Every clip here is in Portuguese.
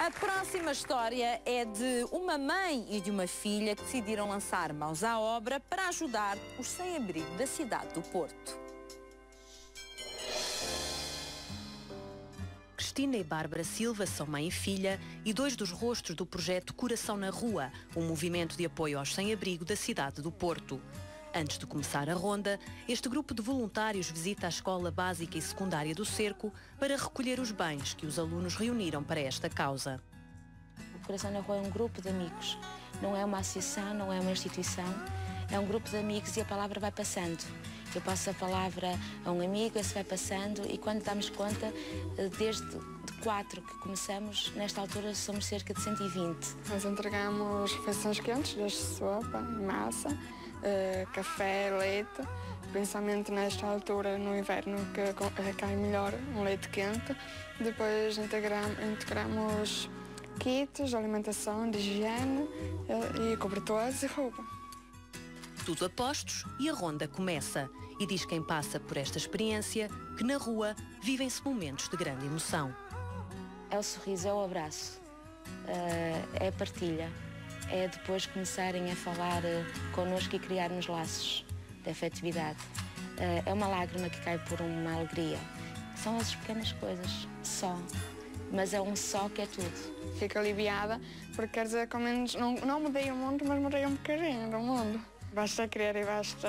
A próxima história é de uma mãe e de uma filha que decidiram lançar mãos à obra para ajudar os sem-abrigo da cidade do Porto. Cristina e Bárbara Silva são mãe e filha e dois dos rostos do projeto Coração na Rua, um movimento de apoio aos sem-abrigo da cidade do Porto. Antes de começar a ronda, este grupo de voluntários visita a Escola Básica e Secundária do Cerco para recolher os bens que os alunos reuniram para esta causa. O Coração na Rua é um grupo de amigos, não é uma associação, não é uma instituição, é um grupo de amigos e a palavra vai passando. Eu passo a palavra a um amigo, esse vai passando e quando damos conta, desde de 4 que começamos, nesta altura somos cerca de 120. Nós entregamos refeições quentes, desde sopa, massa, café, leite, principalmente nesta altura, no inverno, que cai melhor um leite quente. Depois integramos kits de alimentação, de higiene e cobertores e roupa. Tudo a postos e a ronda começa. E diz quem passa por esta experiência que na rua vivem-se momentos de grande emoção. É o sorriso, é o abraço, é a partilha, é depois começarem a falar connosco e criarmos laços de afetividade. É uma lágrima que cai por uma alegria. São essas pequenas coisas, só. Mas é um só que é tudo. Fico aliviada porque quer dizer que ao menos não mudei o mundo, mas mudei um bocadinho do mundo. Basta querer e basta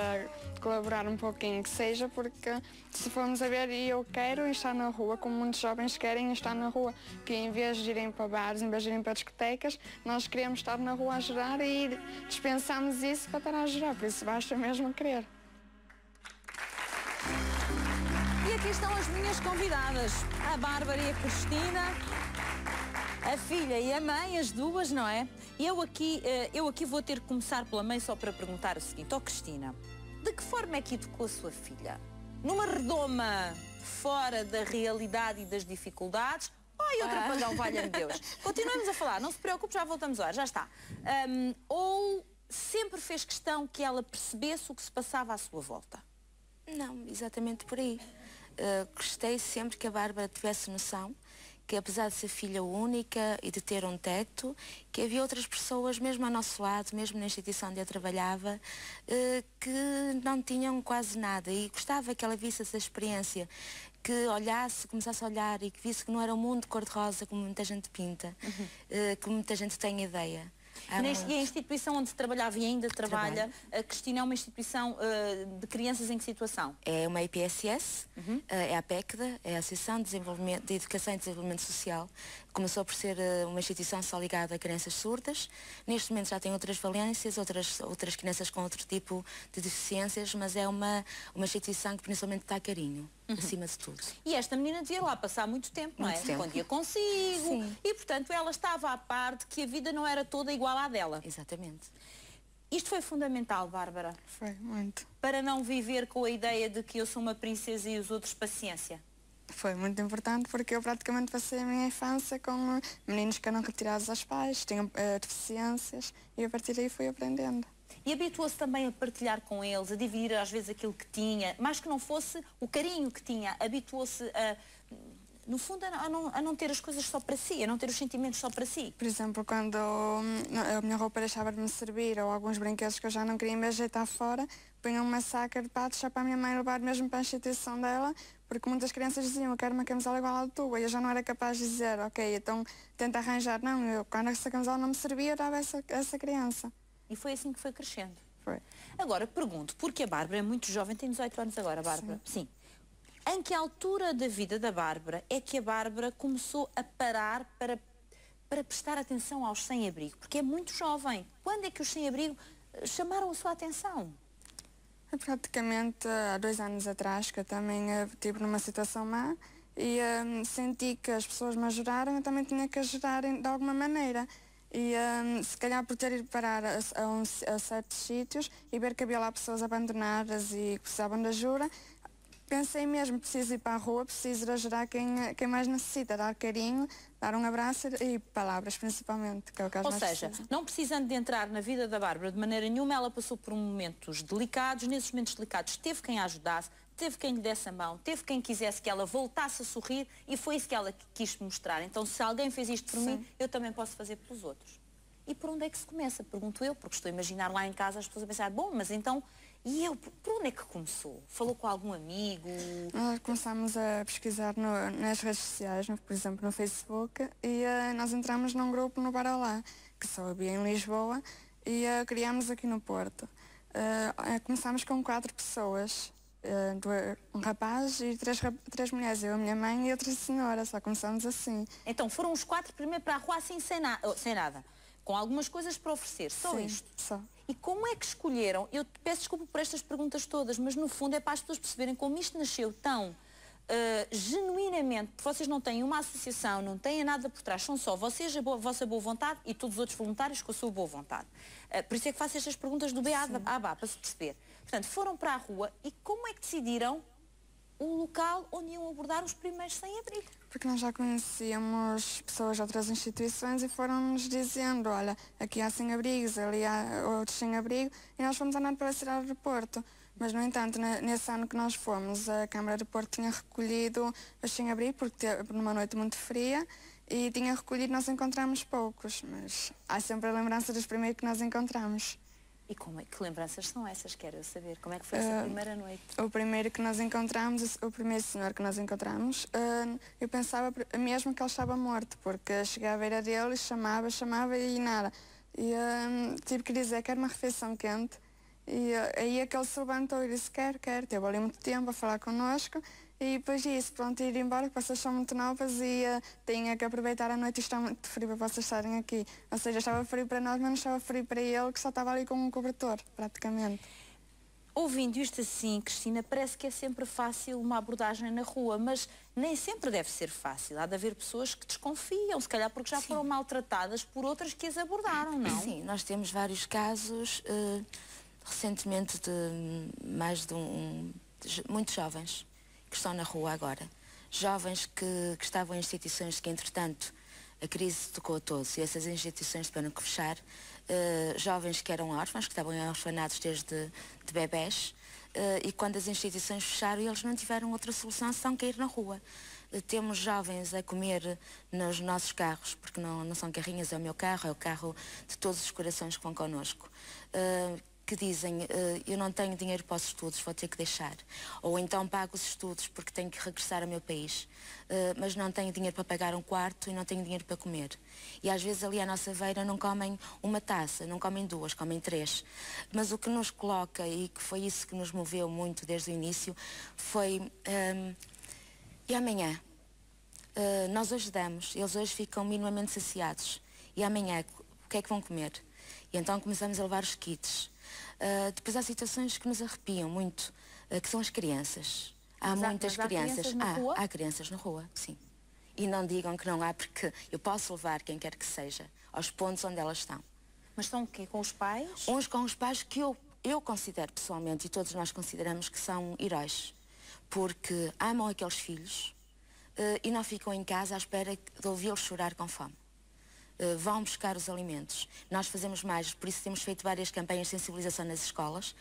colaborar um pouquinho que seja, porque se formos a ver, e eu quero estar na rua, como muitos jovens querem estar na rua, que em vez de irem para bares, em vez de irem para discotecas, nós queremos estar na rua a ajudar e dispensamos isso para estar a ajudar, por isso basta mesmo querer. E aqui estão as minhas convidadas, a Bárbara e a Cristina, a filha e a mãe, as duas, não é? E eu aqui vou ter que começar pela mãe só para perguntar o seguinte. Cristina, de que forma é que educou a sua filha? Numa redoma fora da realidade e das dificuldades? Ai, outra apagão, valha-me Deus. Continuamos a falar, não se preocupe, já voltamos agora, já está. Ou sempre fez questão que ela percebesse o que se passava à sua volta? Não, exatamente por aí. Gostei sempre que a Bárbara tivesse noção que apesar de ser filha única e de ter um teto, que havia outras pessoas, mesmo ao nosso lado, mesmo na instituição onde eu trabalhava, que não tinham quase nada. E gostava que ela visse essa experiência, que olhasse, começasse a olhar e que visse que não era um mundo cor-de-rosa como muita gente pinta, como muita gente tem ideia. E a instituição onde trabalhava e ainda trabalha, a Cristina, é uma instituição de crianças em que situação? É uma IPSS, é a PECDA, é a Associação de Educação e Desenvolvimento Social. Começou por ser uma instituição só ligada a crianças surdas. Neste momento já tem outras valências, outras crianças com outro tipo de deficiências, mas é uma instituição que principalmente dá carinho, acima de tudo. E esta menina devia lá passar muito tempo, não é? Quando ia consigo. Sim. E, portanto, ela estava à parte que a vida não era toda igual à dela. Exatamente. Isto foi fundamental, Bárbara? Foi, muito. Para não viver com a ideia de que eu sou uma princesa e os outros paciência? Foi muito importante porque eu praticamente passei a minha infância com meninos que eram retirados aos pais, tinham deficiências e a partir daí fui aprendendo. E habituou-se também a partilhar com eles, a dividir às vezes aquilo que tinha, mais que não fosse o carinho que tinha, habituou-se a, no fundo, a não ter as coisas só para si, a não ter os sentimentos só para si. Por exemplo, quando a minha roupa deixava de me servir ou alguns brinquedos que eu já não queria me ajeitar fora, punha uma saca de patos só para a minha mãe levar mesmo para a instituição dela, porque muitas crianças diziam, eu quero uma camisola igual à tua, e eu já não era capaz de dizer, ok, então tenta arranjar. Não, quando essa camisola não me servia, eu dava essa criança. E foi assim que foi crescendo? Foi. Agora, pergunto, porque a Bárbara é muito jovem, tem 18 anos agora, a Bárbara? Sim. Em que altura da vida da Bárbara é que a Bárbara começou a parar para prestar atenção aos sem-abrigo? Porque é muito jovem. Quando é que os sem-abrigo chamaram a sua atenção? Praticamente há 2 anos atrás, que eu também estive numa situação má e senti que as pessoas me ajudaram, eu também tinha que ajudar de alguma maneira. E se calhar por ter ido parar a certos sítios e ver que havia lá pessoas abandonadas e que precisavam de ajuda, pensei mesmo, preciso ir para a rua, preciso de ajudar quem mais necessita, dar carinho, dar um abraço e palavras principalmente, que é o que as mais precisam. Ou seja, não precisando de entrar na vida da Bárbara de maneira nenhuma, ela passou por momentos delicados, nesses momentos delicados teve quem a ajudasse, teve quem lhe desse a mão, teve quem quisesse que ela voltasse a sorrir e foi isso que ela quis mostrar. Então, se alguém fez isto por mim, eu também posso fazer pelos outros. E por onde é que se começa? Pergunto eu, porque estou a imaginar lá em casa as pessoas a pensar, bom, mas então, e eu, por onde é que começou? Falou com algum amigo? Nós começámos a pesquisar nas redes sociais, por exemplo no Facebook, e nós entramos num grupo no Baralá, que só havia em Lisboa, e criámos aqui no Porto. Começámos com 4 pessoas, um rapaz e 3 mulheres, eu, a minha mãe e outra senhora, só começámos assim. Então foram os 4 primeiro para a rua assim sem nada, com algumas coisas para oferecer, só Sim, isto? Só. E como é que escolheram? Eu peço desculpa por estas perguntas todas, mas no fundo é para as pessoas perceberem como isto nasceu tão genuinamente, porque vocês não têm uma associação, não têm nada por trás, são só vocês, a vossa boa vontade e todos os outros voluntários com a sua boa vontade. Por isso é que faço estas perguntas do B à A, para se perceber. Portanto, foram para a rua e como é que decidiram o local onde iam abordar os primeiros sem-abrigo? Porque nós já conhecíamos pessoas de outras instituições e foram-nos dizendo, olha, aqui há sem-abrigos, ali há outros sem-abrigo, e nós fomos andando para a cidade do Porto. Mas, no entanto, nesse ano que nós fomos, a Câmara do Porto tinha recolhido os sem-abrigo, porque teve numa noite muito fria, e tinha recolhido, nós encontramos poucos, mas há sempre a lembrança dos primeiros que nós encontramos. E que lembranças são essas? Quero saber. Como é que foi essa primeira noite? O primeiro que nós encontramos, o primeiro senhor que nós encontramos, eu pensava mesmo que ele estava morto, porque cheguei à beira dele e chamava e nada. E tive que dizer, quero uma refeição quente. E aí é que ele se levantou e disse, quero. Teve ali muito tempo a falar connosco. E depois disso, pronto, ir embora, porque vocês são muito novas e tinha que aproveitar a noite e está muito frio para vocês estarem aqui. Ou seja, estava frio para nós, mas não estava frio para ele, que só estava ali com um cobertor, praticamente. Ouvindo isto assim, Cristina, parece que é sempre fácil uma abordagem na rua, mas nem sempre deve ser fácil. Há de haver pessoas que desconfiam, se calhar porque já foram maltratadas por outras que as abordaram, não? Sim, nós temos vários casos, recentemente, de mais de muitos jovens que estão na rua agora. Jovens que estavam em instituições que, entretanto, a crise tocou a todos e essas instituições tiveram que fechar. Jovens que eram órfãos, que estavam orfanados desde de bebés, e quando as instituições fecharam, eles não tiveram outra solução senão cair na rua. Temos jovens a comer nos nossos carros, porque não são carrinhas, é o meu carro, é o carro de todos os corações que vão connosco. Que dizem, eu não tenho dinheiro para os estudos, vou ter que deixar. Ou então pago os estudos porque tenho que regressar ao meu país, mas não tenho dinheiro para pagar um quarto e não tenho dinheiro para comer. E às vezes ali à nossa beira não comem uma taça, não comem 2, comem 3. Mas o que nos coloca, e que foi isso que nos moveu muito desde o início, foi, e amanhã? Nós hoje damos, eles hoje ficam minimamente saciados. E amanhã, o que é que vão comer? E então começamos a levar os kits. Depois há situações que nos arrepiam muito, que são as crianças. Há muitas crianças. Há crianças na rua, sim. E não digam que não há, porque eu posso levar quem quer que seja aos pontos onde elas estão. Mas estão o quê? Com os pais? Uns com os pais que eu considero pessoalmente, e todos nós consideramos que são heróis, porque amam aqueles filhos e não ficam em casa à espera de ouvi-los chorar com fome. Vão buscar os alimentos. Nós fazemos mais, por isso temos feito várias campanhas de sensibilização nas escolas,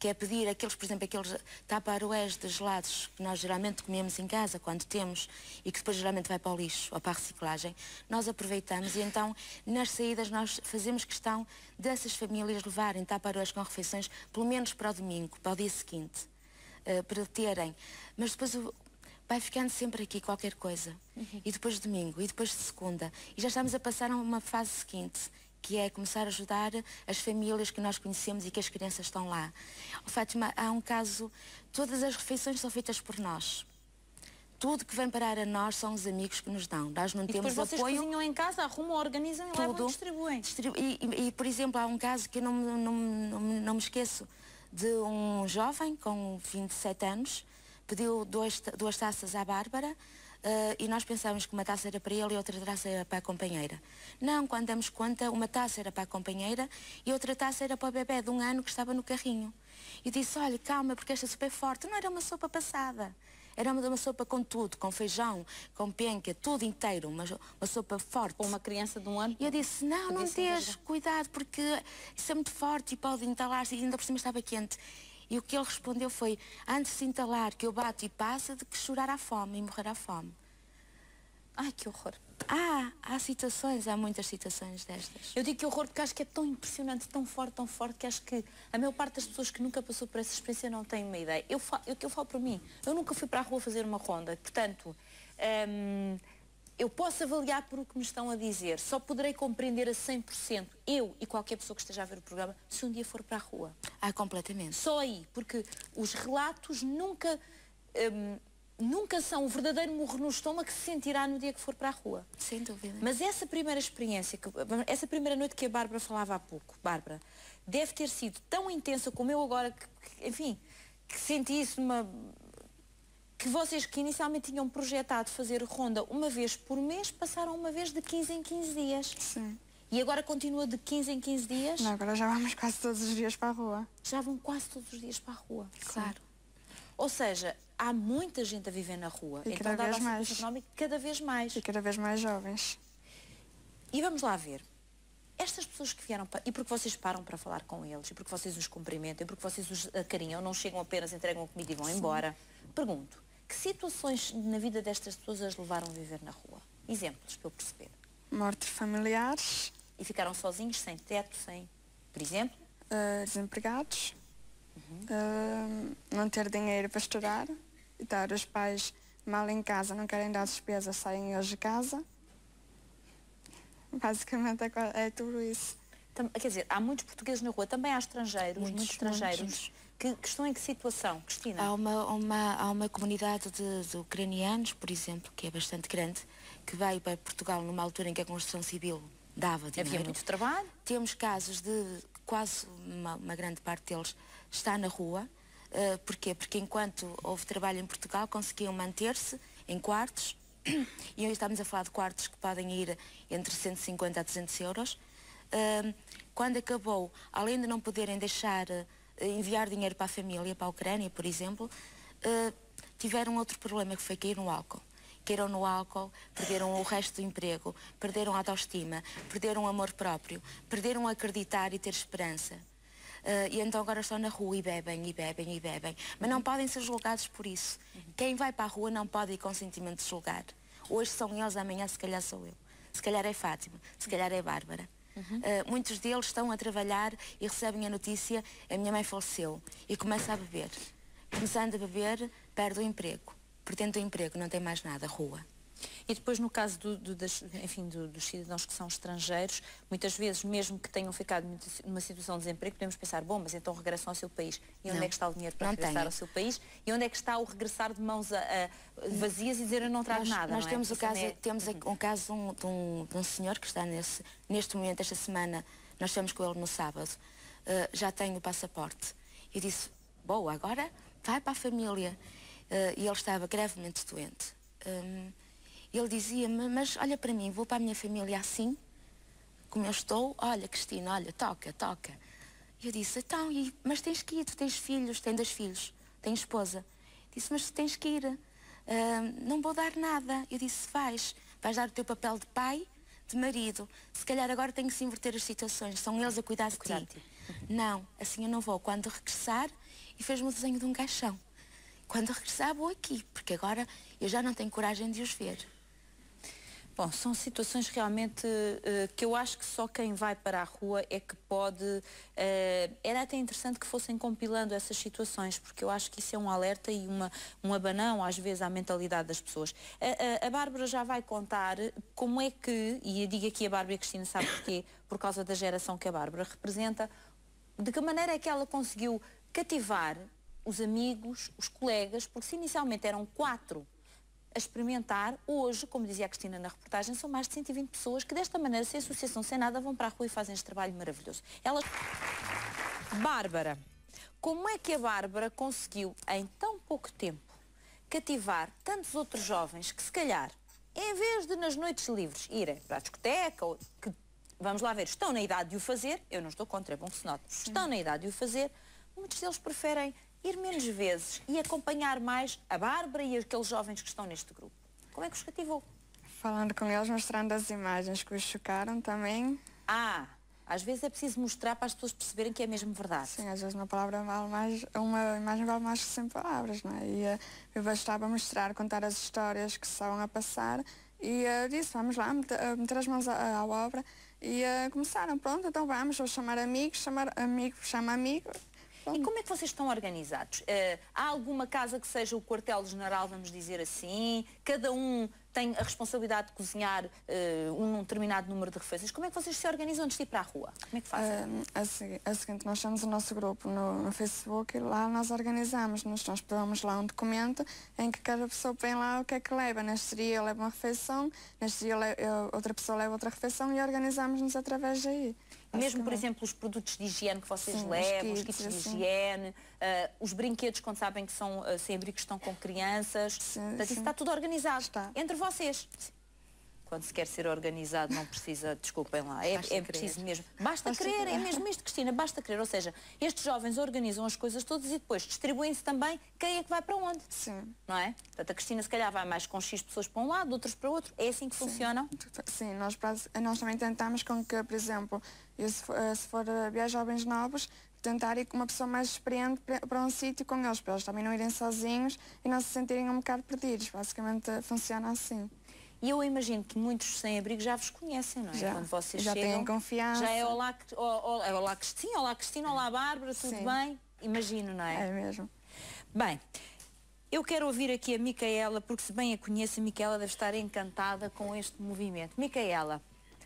que é pedir aqueles, por exemplo, aqueles taparoés de gelados que nós geralmente comemos em casa, quando temos, e que depois geralmente vai para o lixo ou para a reciclagem. Nós aproveitamos e então, nas saídas, nós fazemos questão dessas famílias levarem taparoés com refeições, pelo menos para o domingo, para o dia seguinte, para terem. Mas depois vai ficando sempre aqui qualquer coisa. E depois de domingo, e depois de segunda. E já estamos a passar a uma fase seguinte, que é começar a ajudar as famílias que nós conhecemos e que as crianças estão lá. Fátima, há um caso, todas as refeições são feitas por nós. Tudo que vem parar a nós são os amigos que nos dão. Nós não temos vocês apoio. Cozinham em casa, arrumam, organizam e levam e distribuem. E, por exemplo, há um caso que eu não me esqueço, de um jovem com 27 anos, pediu 2 taças à Bárbara e nós pensávamos que uma taça era para ele e outra taça era para a companheira. Não, quando damos conta, uma taça era para a companheira e outra taça era para o bebé de 1 ano que estava no carrinho. E disse, olha, calma, porque esta sopa é forte. Não era uma sopa passada. Era uma sopa com tudo, com feijão, com penca, tudo inteiro, uma sopa forte. Para uma criança de 1 ano? E eu disse, não tens cuidado, porque isso é muito forte e pode entalar-se, e ainda por cima estava quente. E o que ele respondeu foi, antes de se entalar que eu bato e passa, de que chorar à fome e morrer à fome. Ai, que horror. Há situações, há muitas situações destas. Eu digo que horror porque acho que é tão impressionante, tão forte, que acho que a maior parte das pessoas que nunca passou por essa experiência não tem uma ideia. Eu falo por mim, eu nunca fui para a rua fazer uma ronda, portanto, eu posso avaliar por o que me estão a dizer, só poderei compreender a 100%, eu e qualquer pessoa que esteja a ver o programa, se um dia for para a rua. Completamente. Só aí, porque os relatos nunca são o verdadeiro murro no estômago que se sentirá no dia que for para a rua. Sem dúvida. Mas essa primeira experiência, essa primeira noite que a Bárbara falava há pouco, Bárbara, deve ter sido tão intensa como eu agora, enfim, que senti isso que vocês que inicialmente tinham projetado fazer ronda uma vez por mês, passaram uma vez de 15 em 15 dias. Sim. E agora continua de 15 em 15 dias? Não, agora já vamos quase todos os dias para a rua. Já vão quase todos os dias para a rua. Claro. Ou seja, há muita gente a viver na rua. E então, cada vez mais. Económica, cada vez mais. E cada vez mais jovens. E vamos lá ver. Estas pessoas que vieram para... E porque vocês param para falar com eles, e porque vocês os cumprimentam, e porque vocês os acarinham, não chegam apenas, entregam a comida e vão embora. Pergunto, que situações na vida destas pessoas as levaram a viver na rua? Exemplos, para eu perceber. Mortes familiares. E ficaram sozinhos, sem teto, sem... Por exemplo? Desempregados. Não ter dinheiro para estudar. E estar os pais mal em casa, não querem dar despesas, saem eles de casa. Basicamente é tudo isso. Quer dizer, há muitos portugueses na rua, também há estrangeiros, muitos estrangeiros. Que estão em que situação, Cristina? Há uma comunidade de ucranianos, por exemplo, que é bastante grande, que veio para Portugal numa altura em que a construção civil dava dinheiro. Havia muito trabalho. Temos casos de quase uma grande parte deles está na rua. Porquê? Porque enquanto houve trabalho em Portugal, conseguiam manter-se em quartos, e hoje estamos a falar de quartos que podem ir entre 150 a 200 euros. Quando acabou, além de não poderem deixar enviar dinheiro para a família, para a Ucrânia, por exemplo, tiveram outro problema, que foi cair no álcool. Caíram no álcool, perderam o resto do emprego, perderam a autoestima, perderam o amor próprio, perderam acreditar e ter esperança. E então agora estão na rua e bebem, e bebem, e bebem. Mas não podem ser julgados por isso. Quem vai para a rua não pode ir com sentimento de julgar. Hoje são eles, amanhã se calhar sou eu. Se calhar é Fátima, se calhar é Bárbara. Muitos deles estão a trabalhar e recebem a notícia: a minha mãe faleceu, e começa a beber. Começando a beber, perde o emprego. Perdendo o emprego, não tem mais nada, rua. E depois, no caso dos cidadãos que são estrangeiros, muitas vezes, mesmo que tenham ficado numa situação de desemprego, podemos pensar, bom, mas então regressam ao seu país. E onde é que está o dinheiro para regressar ao seu país? E onde é que está o regressar de mãos vazias e dizer eu não trago nada? Nós temos um caso de um senhor que está neste momento, esta semana, nós estamos com ele no sábado, já tem o passaporte. Eu disse, boa, agora vai para a família. E ele estava gravemente doente. Ele dizia-me, mas olha para mim, vou para a minha família assim, como eu estou, olha Cristina, olha, toca. E eu disse, então, mas tens que ir, tu tens filhos, tens 2 filhos, tens esposa. Disse, mas tu tens que ir, não vou dar nada. Eu disse, vais dar o teu papel de pai, de marido. Se calhar agora tenho que se inverter as situações, são eles a cuidar de ti. Não, assim eu não vou. Quando regressar, e fez-me o desenho de um caixão. Quando regressar, vou aqui, porque agora eu já não tenho coragem de os ver. Bom, são situações realmente que eu acho que só quem vai para a rua é que pode... era até interessante que fossem compilando essas situações, porque eu acho que isso é um alerta e um abanão, às vezes, à mentalidade das pessoas. A Bárbara já vai contar como é que, e eu digo aqui a Bárbara e a Cristina sabe porquê, por causa da geração que a Bárbara representa, de que maneira é que ela conseguiu cativar os amigos, os colegas, porque se inicialmente eram 4 a experimentar, hoje, como dizia a Cristina na reportagem, são mais de 120 pessoas que desta maneira, sem associação, sem nada, vão para a rua e fazem este trabalho maravilhoso. Bárbara, como é que a Bárbara conseguiu, em tão pouco tempo, cativar tantos outros jovens que, se calhar, em vez de nas noites livres irem para a discoteca, ou que, vamos lá ver, estão na idade de o fazer, eu não estou contra, é bom que se note, estão na idade de o fazer, muitos deles preferem ir menos vezes e acompanhar mais a Bárbara e aqueles jovens que estão neste grupo. Como é que os cativou? Falando com eles, mostrando as imagens que os chocaram também. Às vezes é preciso mostrar para as pessoas perceberem que é mesmo verdade. Sim, às vezes uma palavra vale mais, uma imagem vale mais que 100 palavras, não é? E eu bastava mostrar, contar as histórias que se estavam a passar e disse, vamos lá, meter as mãos à obra e começaram, pronto, então vamos, vou chamar amigos, chamar amigo, chama amigo. E como é que vocês estão organizados? Há alguma casa que seja o quartel-general, vamos dizer assim? Cada um tem a responsabilidade de cozinhar um determinado número de refeições. Como é que vocês se organizam antes de ir para a rua? Como é que fazem? A seguinte, nós temos o nosso grupo no Facebook e lá nós organizamos, nós pegamos lá um documento em que cada pessoa põe lá o que é que leva. Neste dia eu levo uma refeição, neste dia outra pessoa leva outra refeição e organizamos-nos através daí. Mesmo, por exemplo, os produtos de higiene que vocês levam, os kits de higiene, os brinquedos, quando sabem que são sem-abrigo, que estão com crianças. Portanto, isso está tudo organizado. Entre vocês. Quando se quer ser organizado, não precisa, desculpem lá, é preciso mesmo. Basta querer, é mesmo isto, Cristina, basta querer. Ou seja, estes jovens organizam as coisas todas e depois distribuem-se também quem é que vai para onde. Sim. Não é? Portanto, a Cristina se calhar vai mais com X pessoas para um lado, outras para o outro. É assim que funcionam? Sim, nós também tentamos com que, por exemplo, se for viajar jovens novos, tentar ir com uma pessoa mais experiente para um sítio com eles, para eles também não irem sozinhos e não se sentirem um bocado perdidos. Basicamente funciona assim. E eu imagino que muitos sem-abrigo já vos conhecem, não é? Já. Quando vocês já chegam, têm confiança. Já é olá Cristina, olá Bárbara, tudo bem? Imagino, não é? É mesmo. Bem, eu quero ouvir aqui a Micaela, porque se bem a conheço, a Micaela deve estar encantada com este movimento. Micaela,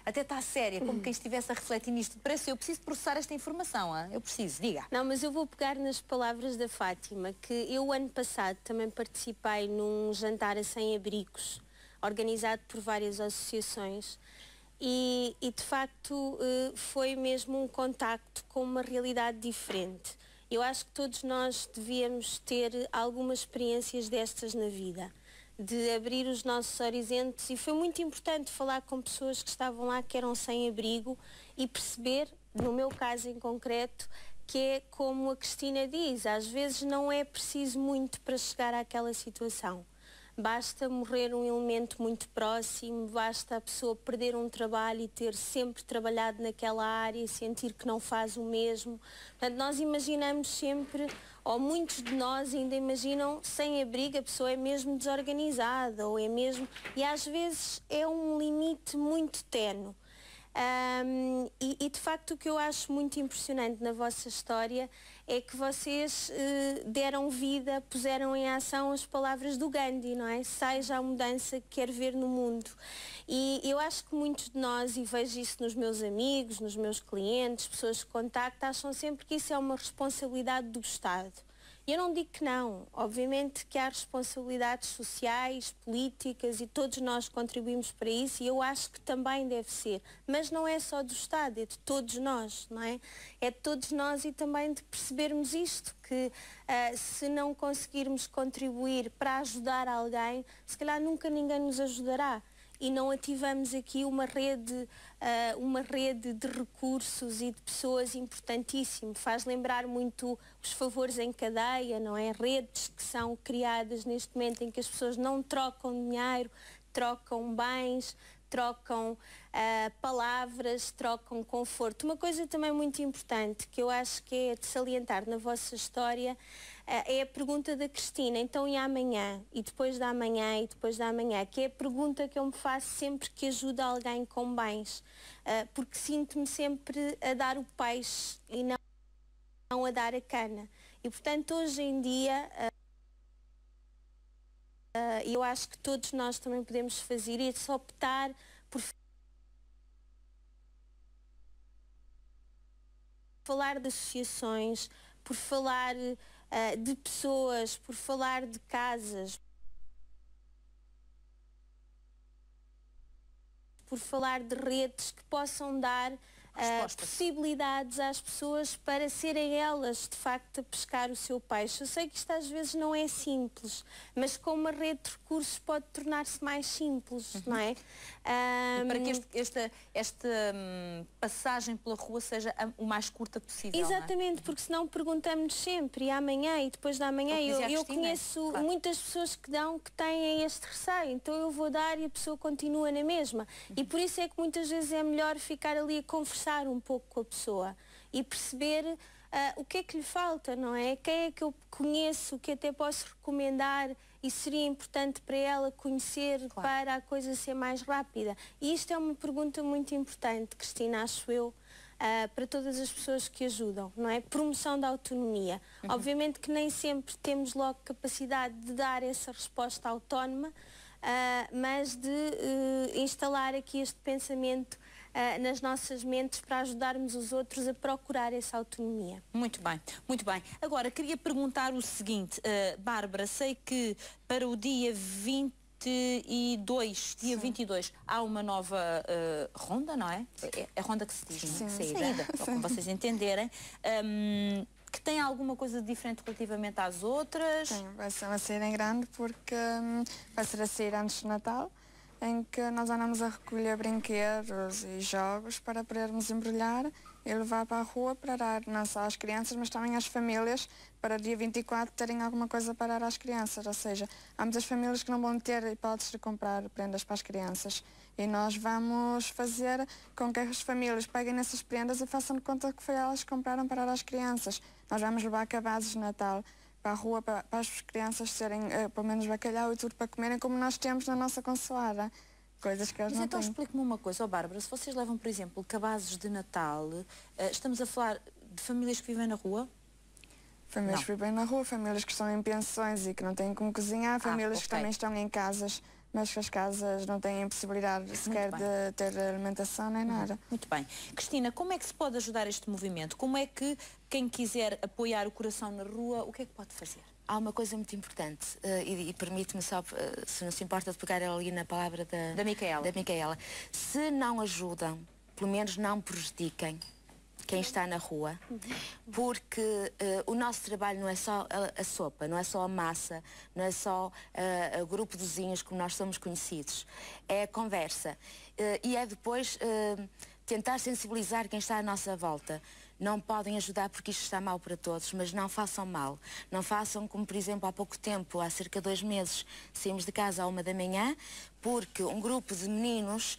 até está séria, como quem estivesse a refletir nisto. Parece eu preciso processar esta informação, hein? Eu preciso, diga. Não, mas eu vou pegar nas palavras da Fátima, que eu ano passado também participei num jantar a sem-abrigos, organizado por várias associações e de facto foi mesmo um contacto com uma realidade diferente. Eu acho que todos nós devíamos ter algumas experiências destas na vida, de abrir os nossos horizontes, e foi muito importante falar com pessoas que estavam lá, que eram sem abrigo, e perceber, no meu caso em concreto, que é como a Cristina diz, às vezes não é preciso muito para chegar àquela situação. Basta morrer um elemento muito próximo, basta a pessoa perder um trabalho e ter sempre trabalhado naquela área e sentir que não faz o mesmo. Portanto, nós imaginamos sempre, ou muitos de nós ainda imaginam, sem abrigo a pessoa é mesmo desorganizada, ou é mesmo... E às vezes é um limite muito ténue. E de facto o que eu acho muito impressionante na vossa história é que vocês deram vida, puseram em ação as palavras do Gandhi, não é? Seja a mudança que quer ver no mundo. E eu acho que muitos de nós, e vejo isso nos meus amigos, nos meus clientes, pessoas que contacto, acham sempre que isso é uma responsabilidade do Estado. E eu não digo que não. Obviamente que há responsabilidades sociais, políticas e todos nós contribuímos para isso e eu acho que também deve ser. Mas não é só do Estado, é de todos nós, não é? É de todos nós e também de percebermos isto, que se não conseguirmos contribuir para ajudar alguém, se calhar nunca ninguém nos ajudará. E não ativamos aqui uma rede de recursos e de pessoas importantíssimo. Faz lembrar muito os favores em cadeia, não é? Redes que são criadas neste momento em que as pessoas não trocam dinheiro, trocam bens, trocam palavras, trocam conforto. Uma coisa também muito importante que eu acho que é de salientar na vossa história é a pergunta da Cristina, então e amanhã? E depois da manhã? E depois da manhã? Que é a pergunta que eu me faço sempre que ajudo alguém com bens, porque sinto-me sempre a dar o peixe e não a dar a cana. E portanto hoje em dia eu acho que todos nós também podemos fazer isso, optar por falar de associações, por falar de pessoas, por falar de casas, por falar de redes que possam dar possibilidades às pessoas para serem elas, de facto, a pescar o seu peixe. Eu sei que isto às vezes não é simples, mas com uma rede de recursos pode tornar-se mais simples, não é? E para que esta passagem pela rua seja o mais curta possível. Exatamente, porque senão perguntamos sempre, e amanhã, e depois da manhã. Eu conheço muitas pessoas que têm este receio, então eu vou dar e a pessoa continua na mesma. E por isso é que muitas vezes é melhor ficar ali a conversar conversar um pouco com a pessoa e perceber o que é que lhe falta, não é? Quem é que eu conheço que até posso recomendar e seria importante para ela conhecer, claro, para a coisa ser mais rápida? E isto é uma pergunta muito importante, Cristina, acho eu, para todas as pessoas que ajudam, não é? Promoção da autonomia. Obviamente que nem sempre temos logo capacidade de dar essa resposta autónoma, mas de instalar aqui este pensamento nas nossas mentes para ajudarmos os outros a procurar essa autonomia. Muito bem, muito bem. Agora, queria perguntar o seguinte, Bárbara, sei que para o dia 22, há uma nova ronda, não é? É ronda que se diz, sim, não é? Saída, como vocês entenderem. Que tem alguma coisa diferente relativamente às outras? Tem, vai ser uma saída em grande porque vai ser a saída antes do Natal, em que nós andamos a recolher brinquedos e jogos para podermos embrulhar e levar para a rua para dar não só às crianças, mas também às famílias, para dia 24 terem alguma coisa para dar às crianças. Ou seja, há muitas famílias que não vão ter hipóteses de comprar prendas para as crianças. E nós vamos fazer com que as famílias peguem nessas prendas e façam de conta que foi elas que compraram para dar às crianças. Nós vamos levar cabazes de Natal para a rua, para as crianças terem pelo menos bacalhau e tudo para comerem, como nós temos na nossa consoada. Coisas que eles não então têm. explique-me uma coisa, Bárbara, se vocês levam, por exemplo, cabazes de Natal, estamos a falar de famílias que vivem na rua? Famílias que vivem na rua, famílias que estão em pensões e que não têm como cozinhar, famílias que também estão em casas, mas que as casas não têm a possibilidade sequer de ter alimentação nem nada. Muito bem. Cristina, como é que se pode ajudar este movimento? Como é que quem quiser apoiar o Coração na Rua, o que é que pode fazer? Há uma coisa muito importante, e permite-me só, se não se importa, de pegar ali na palavra da Micaela. Se não ajudam, pelo menos não prejudiquem quem está na rua, porque o nosso trabalho não é só a sopa, não é só a massa, não é só o grupo de vizinhos como nós somos conhecidos. É a conversa. E é depois tentar sensibilizar quem está à nossa volta. Não podem ajudar porque isto está mal para todos, mas não façam mal. Não façam como, por exemplo, há pouco tempo, há cerca de 2 meses, saímos de casa à 1 da manhã, porque um grupo de meninos,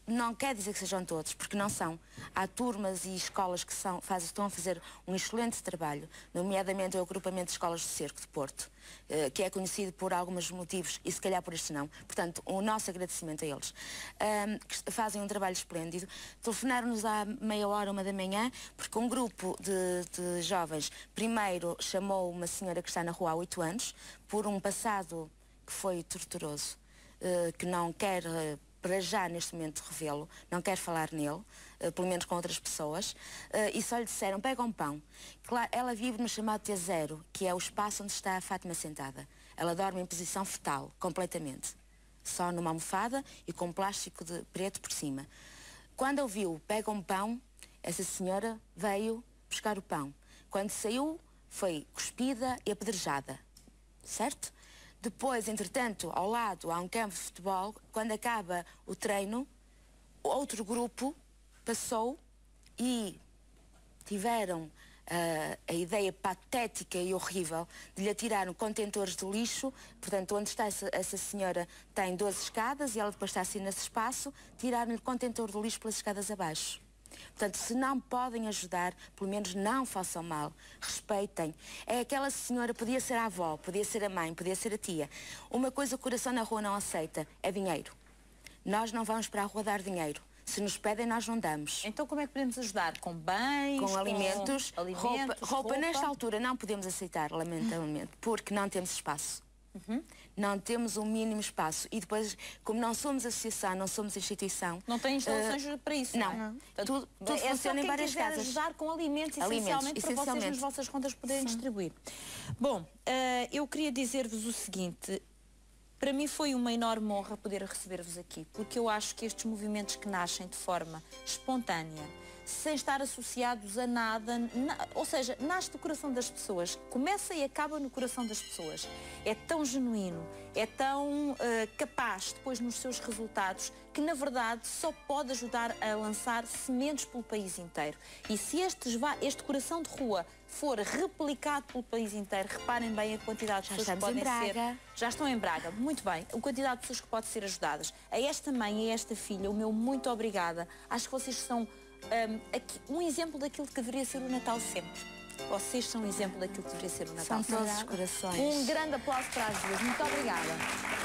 não quer dizer que sejam todos, porque não são. Há turmas e escolas que estão a fazer um excelente trabalho, nomeadamente o agrupamento de escolas do Cerco de Porto, que é conhecido por alguns motivos e se calhar por este não. Portanto, o nosso agradecimento a eles. Que fazem um trabalho esplêndido. Telefonaram-nos há meia hora, 1 da manhã, porque um grupo de jovens primeiro chamou uma senhora que está na rua há 8 anos, por um passado que foi torturoso, que não quer para já neste momento revê-lo, não quer falar nele, pelo menos com outras pessoas, e só lhe disseram, pega um pão. Claro, ela vive no chamado T0, que é o espaço onde está a Fátima sentada. Ela dorme em posição fetal, completamente. Só numa almofada e com um plástico de preto por cima. Quando ouviu, pega um pão, essa senhora veio buscar o pão. Quando saiu, foi cuspida e apedrejada. Certo? Depois, entretanto, ao lado há um campo de futebol. Quando acaba o treino, outro grupo passou e tiveram a ideia patética e horrível de lhe atirar contentores de lixo. Portanto, onde está essa senhora tem 12 escadas e ela depois está assim nesse espaço, tiraram-lhe contentor de lixo pelas escadas abaixo. Portanto, se não podem ajudar, pelo menos não façam mal, respeitem. É aquela senhora, podia ser a avó, podia ser a mãe, podia ser a tia. Uma coisa que o Coração na Rua não aceita é dinheiro. Nós não vamos para a rua dar dinheiro. Se nos pedem, nós não damos. Então como é que podemos ajudar? Com bens? Com alimentos, roupa. Nesta altura não podemos aceitar, lamentavelmente, porque não temos espaço. Não temos um mínimo espaço. E depois, como não somos associação, não somos instituição... Não tem instalações para isso, não é? Tudo funciona em várias casas. Ajudar com alimentos, essencialmente, para vocês nas vossas contas poderem distribuir. Bom, eu queria dizer-vos o seguinte... Para mim foi uma enorme honra poder receber-vos aqui, porque eu acho que estes movimentos que nascem de forma espontânea, sem estar associados a nada, ou seja, nasce do coração das pessoas, começa e acaba no coração das pessoas. É tão genuíno, é tão capaz depois nos seus resultados, que na verdade só pode ajudar a lançar sementes pelo país inteiro. E se este coração de rua for replicado pelo país inteiro, reparem bem a quantidade de pessoas que podem ser... Já estão em Braga, muito bem. A quantidade de pessoas que podem ser ajudadas. A esta mãe e a esta filha, o meu muito obrigada. Acho que vocês são um exemplo daquilo que deveria ser o Natal sempre. Vocês são um exemplo daquilo que deveria ser o Natal. São todos os corações. Um grande aplauso para as duas. Muito obrigada.